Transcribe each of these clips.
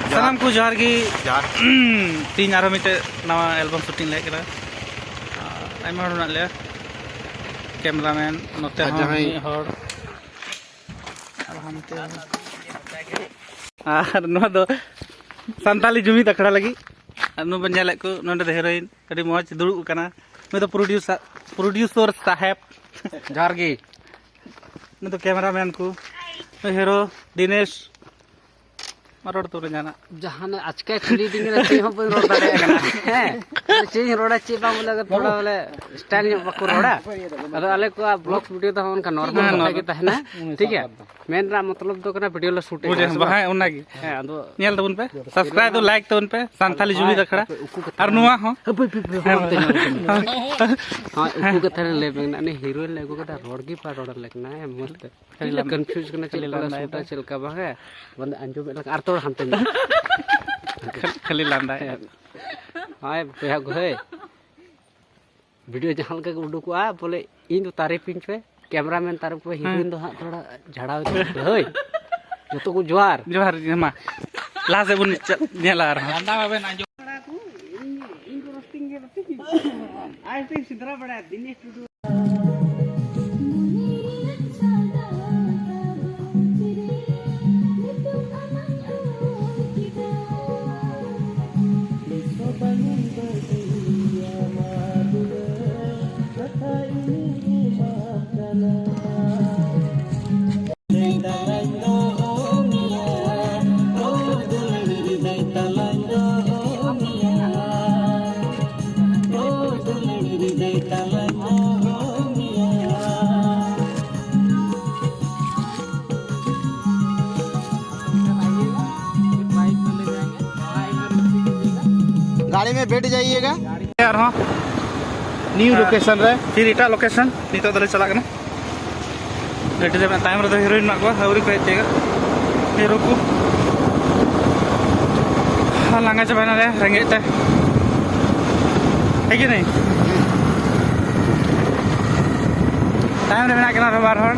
सामान को जोहार की तीन आरो मिटे नवा एल्बम शूटिंग ले करा आइमा हड़ ले कैमरामैन नोते हड़ हमते आर नो दो संताली जुमिद अखड़ा लगी नु बंजाले को नोंडे दे हेरोइन अडी मौज दुड़ु कना नु तो प्रोड्यूसर साहेब जोहार की नु तो कैमरामैन को हीरो दिनेश मारोड़ तो जाना जहां आजके खुली दिन रे चे हम रोड दाड़े कना हैं चे रोड़ा चे बा बोले थोड़ा बोले स्टाइल बको रोड़ा अदो आले को ब्लॉग वीडियो तो उनका नॉर्मल के तहना ठीक है मेन रा मतलब तो कना वीडियो ला शूट है बाहाय उना की हैं अदो नेल तबन पे सब्सक्राइब तो लाइक तबन पे संथाली जुमी दखड़ा और नुआ हो हां उकु के थरे ले ने हीरोइन ले को रोड की पा रोड लेकना है मस्त खाली कंफ्यूज करना चलेला शूटा चलका बा है बंद अंजो में आर तो हमते खाली लांदा है हाय बेहा गए वीडियो जहां का उडुकुआ बोले इन तो तारीफ पिन पे कैमरामैन तारीफ पे हीरोइन तो हां थोड़ा झाड़ाव होय जतो को जोहार जोहार मा ला से बुन नेला रहा लांदा बाबे ना जो इन को रोस्टिंग के आई थिंक सिद्रा बड़ा दिनेश टुडू गाड़ी में बैठ जाइएगा यार हां न्यू लोकेशन रे फिर इटा लोकेशन नितो दले चला कना गाड़ी रे टाइम रे हीरोइन ना को हवरी को हेतेगा हीरो को लांगा चबाना रे रंगे ते है कि नहीं टाइम रे मेना कना बार हड़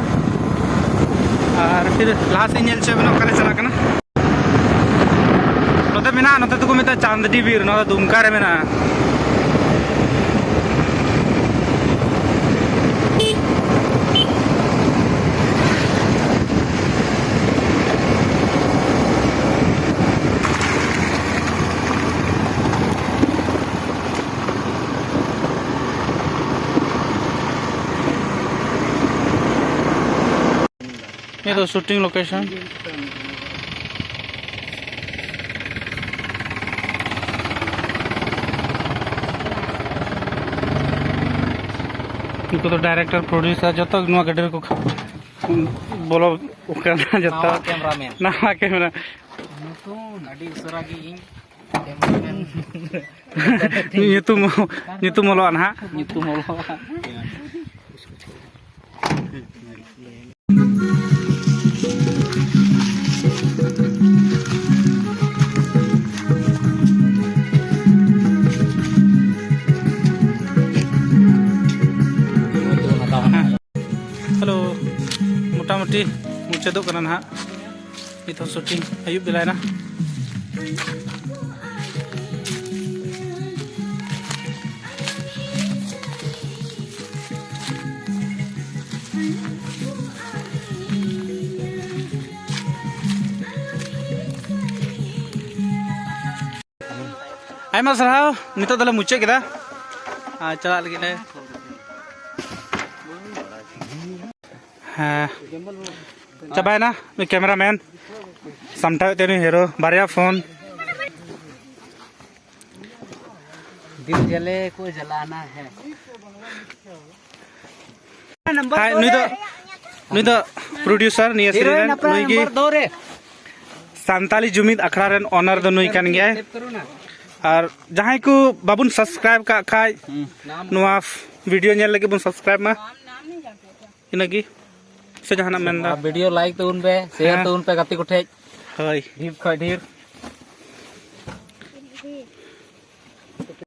और फिर लास्ट इंजल से बनो करे चला कना नोते मेना नोते तो को मेता चांदडी बीर नो दुमका रे मेना ये तो शूटिंग लोकेशन इनको तो डायरेक्टर प्रोड्यूसर जो तो नुआ गडर को बोलो करना जता कैमरामैन ना कैमरा तो अडी उसरा की cameraman nyutum moloan ha nyutum molo hello मोटामुटी मुचादों करना ना नितो शूटिंग अयुब बेला ना आयमा सरहाव नितो दले मुचे केदा चला लगी ले हाँ चबाय ना मैं कैमरामैन समटावे तेनु हीरो बारिया फोन दिल जले को जलाना है हाय नुई तो प्रोड्यूसर निया सीरीज नुई की संताली जुमिद अखड़ा रेन ओनर दो नुई कान गया और जहां को बाबुन सब्सक्राइब का खाय नुआ वीडियो नेल लगे बुन सब्सक्राइब मा इनगी से जहां ना मेन वीडियो लाइक तो उन पे शेयर तो उन पे गति को ठेक हाय ढीर